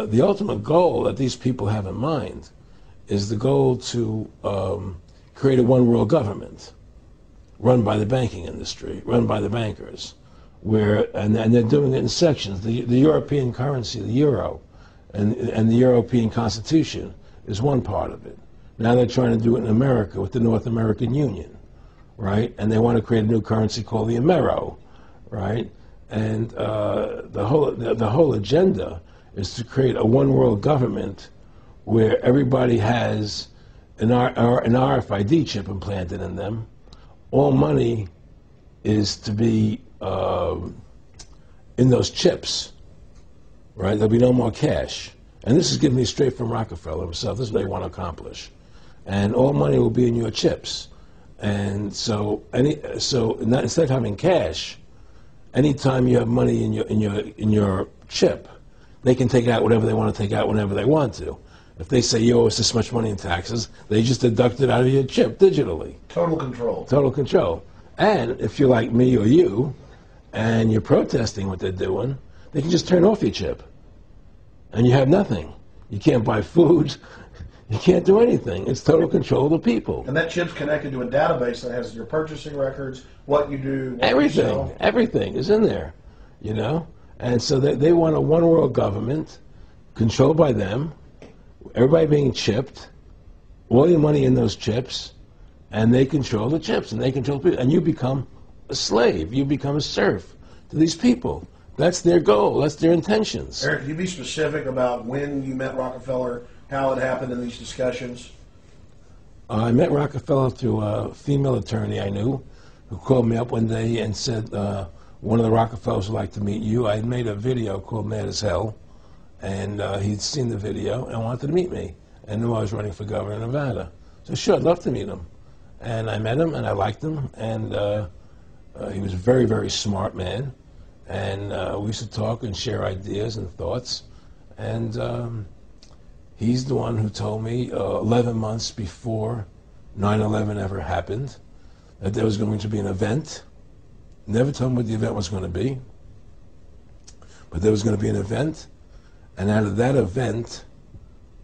the ultimate goal that these people have in mind is the goal to create a one-world government run by the banking industry, run by the bankers, and they're doing it in sections. The European currency, the euro, and the European Constitution is one part of it. Now they're trying to do it in America with the North American Union, right? And they want to create a new currency called the Amero, right? And the whole agenda is to create a one-world government where everybody has an RFID chip implanted in them. All money is to be in those chips, right? There'll be no more cash. And this is given me straight from Rockefeller himself. This is what they want to accomplish. And all money will be in your chips. And so, instead of having cash, anytime you have money in your chip, they can take out whatever they want to take out whenever they want to. If they say you owe us this much money in taxes, they just deduct it out of your chip digitally. Total control. Total control. And if you're like me or you, and you're protesting what they're doing, they can just turn off your chip. And you have nothing. You can't buy food. You can't do anything. It's total control of the people. And that chip's connected to a database that has your purchasing records, what you do, what everything, you sell. Everything is in there, you know? And so they want a one-world government controlled by them, everybody being chipped, all your money in those chips, and they control the chips, and they control people. And you become a slave. You become a serf to these people. That's their goal. That's their intentions. Eric, can you be specific about when you met Rockefeller, how it happened in these discussions? I met Rockefeller through a female attorney I knew who called me up one day and said, one of the Rockefellers would like to meet you. I had made a video called Mad as Hell, and he'd seen the video and wanted to meet me and knew I was running for governor of Nevada. So sure, I'd love to meet him. And I met him, and I liked him, and he was a very, very smart man. And we used to talk and share ideas and thoughts. And he's the one who told me 11 months before 9/11 ever happened that there was going to be an event. Never told me what the event was going to be, but there was going to be an event. And out of that event,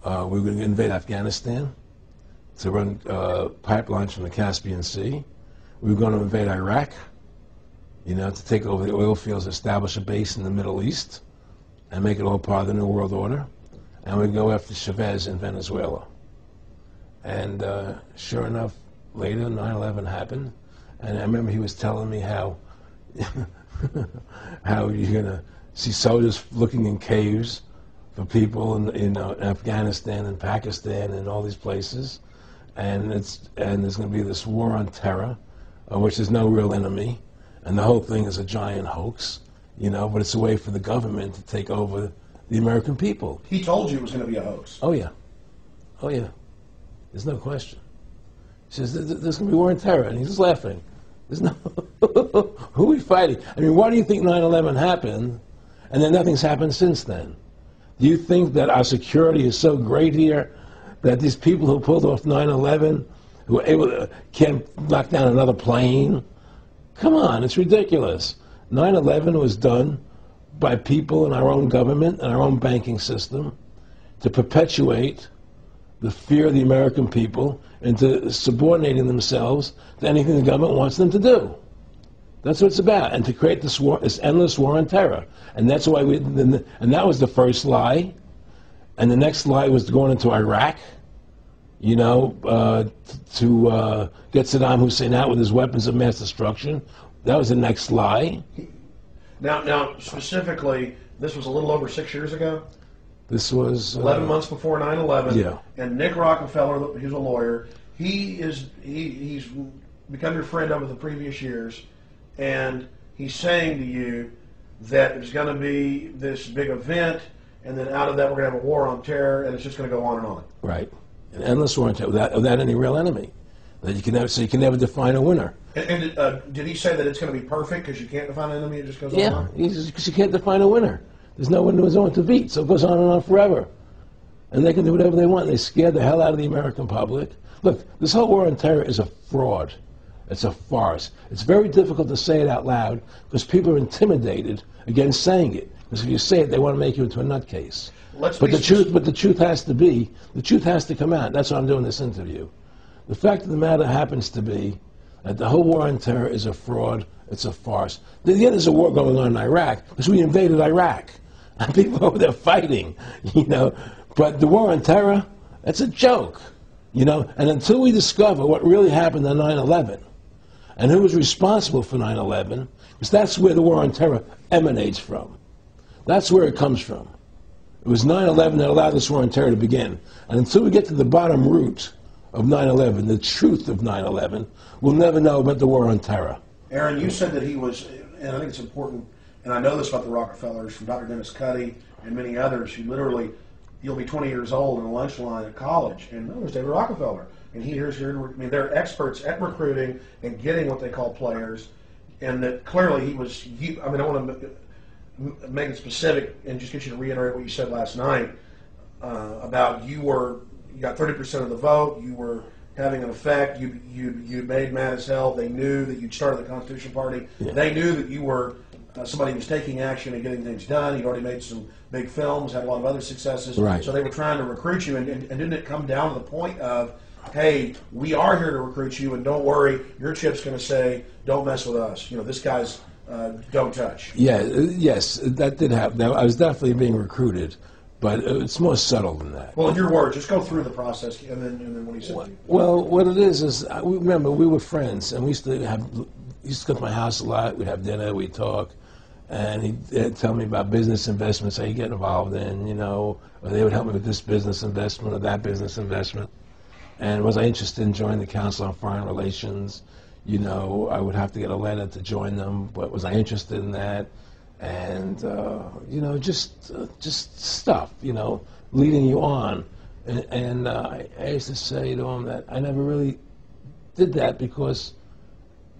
we were going to invade Afghanistan to run pipelines from the Caspian Sea. We were going to invade Iraq, you know, to take over the oil fields, establish a base in the Middle East, and make it all part of the New World Order. And we'd go after Chavez in Venezuela. And sure enough, later 9/11 happened. And I remember he was telling me how how you're going to see soldiers looking in caves for people in Afghanistan and Pakistan and all these places. And there's going to be this war on terror, which is no real enemy. And the whole thing is a giant hoax, you know, but it's a way for the government to take over the American people. He told you it was going to be a hoax. Oh, yeah. Oh, yeah. There's no question. He says, there's going to be war on terror. And he's just laughing. There's no... Who are we fighting? I mean, why do you think 9/11 happened and then nothing's happened since then? Do you think that our security is so great here that these people who pulled off 9/11, who were able to, can't knock down another plane? Come on, it's ridiculous. 9/11 was done by people in our own government and our own banking system to perpetuate the fear of the American people into subordinating themselves to anything the government wants them to do. That's what it's about, and to create this war, this endless war on terror. And that's why and that was the first lie. And the next lie was going into Iraq, you know, to get Saddam Hussein out with his weapons of mass destruction. That was the next lie. Now, specifically, this was a little over 6 years ago? This was... 11 months before 9/11. Yeah. And Nick Rockefeller, he's a lawyer, he's become your friend over the previous years, and he's saying to you that there's going to be this big event, and then out of that we're going to have a war on terror, and it's just going to go on and on. Right. An endless war on terror without any real enemy. That you can never, so you can never define a winner. And did he say that it's going to be perfect because you can't define an enemy, it just goes on and on? Yeah, because you can't define a winner. There's no one who's on to beat, so it goes on and on forever. And they can do whatever they want. They scared the hell out of the American public. Look, this whole war on terror is a fraud. It's a farce. It's very difficult to say it out loud because people are intimidated against saying it. Because if you say it, they want to make you into a nutcase. But the truth has to come out. That's why I'm doing this interview. The fact of the matter happens to be that the whole war on terror is a fraud. It's a farce. Yeah, there's a war going on in Iraq because we invaded Iraq. And people over there fighting, But the war on terror, that's a joke, And until we discover what really happened on 9/11 and who was responsible for 9/11, because that's where the war on terror emanates from. That's where it comes from. It was 9/11 that allowed this war on terror to begin. And until we get to the bottom root of 9/11, the truth of 9/11, we'll never know about the war on terror. Aaron, you said that he was, and I think it's important, and I know this about the Rockefellers from Dr. Dennis Cuddy and many others who literally, you'll be 20 years old in a lunch line at college, and there's David Rockefeller. And they're experts at recruiting and getting what they call players, and that clearly he was, I want to make it specific and just get you to reiterate what you said last night about you got 30% of the vote, you were having an effect, you made mad as hell, they knew that you'd started the Constitution Party, they knew that you were somebody who was taking action and getting things done, you'd already made some big films, had a lot of other successes, right. So they were trying to recruit you, and didn't it come down to the point of, hey, we are here to recruit you, and don't worry, your chip's going to say, don't mess with us, this guy's don't touch. Yeah, yes, that did happen. I was definitely being recruited, but it's more subtle than that. Well, in your words, just go through the process, and then what he said. Well, what it is remember, we were friends, and we used to come to my house a lot. We'd have dinner, we'd talk, and he'd tell me about business investments, how you get involved in, or they would help me with this business investment or that business investment. And was I interested in joining the Council on Foreign Relations? I would have to get a letter to join them, but was I interested in that? And, just stuff, leading you on. And I used to say to him that I never really did that because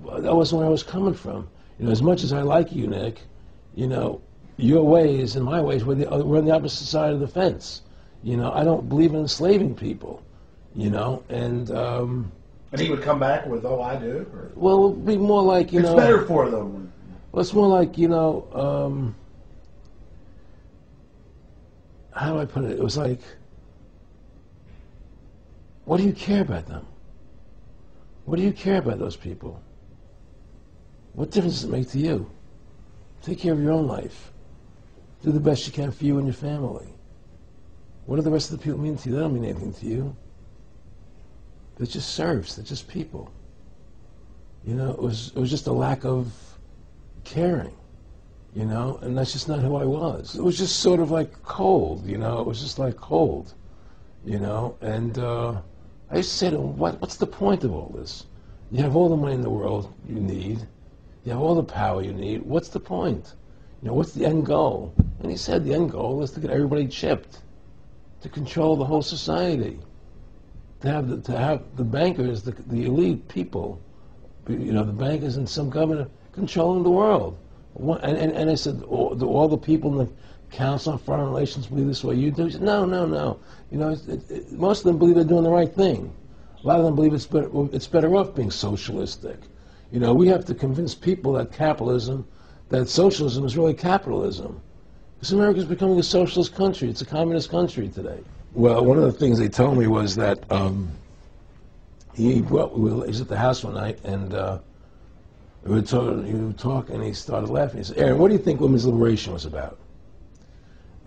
that wasn't where I was coming from. As much as I like you, Nick, your ways and my ways, we're on the opposite side of the fence. I don't believe in enslaving people, And he would come back with, oh, I do? Or? Well, it would be more like, It's better for them. Well, it's more like, how do I put it? It was like, what do you care about them? What do you care about those people? What difference does it make to you? Take care of your own life. Do the best you can for you and your family. What do the rest of the people mean to you? They don't mean anything to you. They're just serfs. They're just people. It was just a lack of caring, and that's just not who I was. It was just sort of like cold, it was just like cold, and I used to say to him, what's the point of all this? You have all the money in the world you need. You have all the power you need. What's the point? What's the end goal? And he said the end goal is to get everybody chipped, to control the whole society. To have the bankers, the elite people, the bankers and some governor controlling the world. And I said, all the people in the Council on Foreign Relations believe this way you do? He said, no. Most of them believe they're doing the right thing. A lot of them believe it's better off being socialistic. We have to convince people that socialism is really capitalism. Because America is becoming a socialist country. It's a communist country today. Well, one of the things they told me was that he was at the house one night, and we were talking, and he started laughing. He said, Aaron, what do you think women's liberation was about?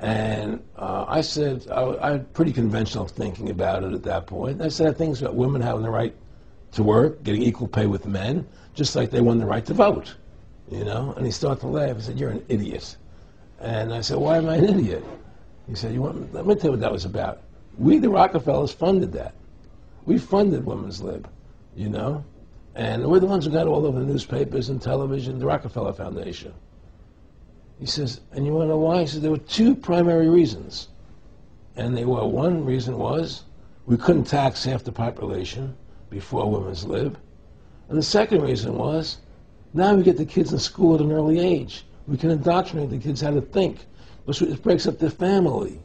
And I said, I had pretty conventional thinking about it at that point. I said, I think it's about women having the right to work, getting equal pay with men, just like they won the right to vote, And he started to laugh. He said, you're an idiot. And I said, why am I an idiot? He said, let me tell you what that was about. We, the Rockefellers, funded that. We funded Women's Lib, And we're the ones who got all over the newspapers and television, the Rockefeller Foundation. He says, and you want to know why? He said, there were two primary reasons. And one reason was we couldn't tax half the population before Women's Lib. And the second reason was, now we get the kids in school at an early age. We can indoctrinate the kids how to think. It breaks up their family.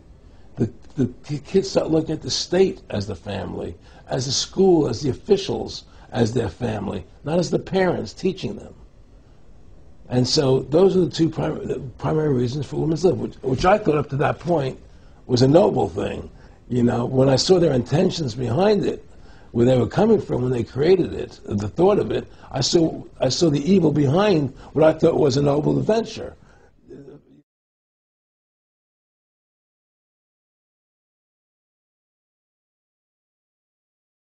The kids start looking at the state as the family, as the school, as the officials, as their family, not as the parents teaching them. And so those are the two primary reasons for women's lib, which I thought up to that point was a noble thing. You know, when I saw their intentions behind it, where they were coming from when they created it, the thought of it, I saw the evil behind what I thought was a noble adventure.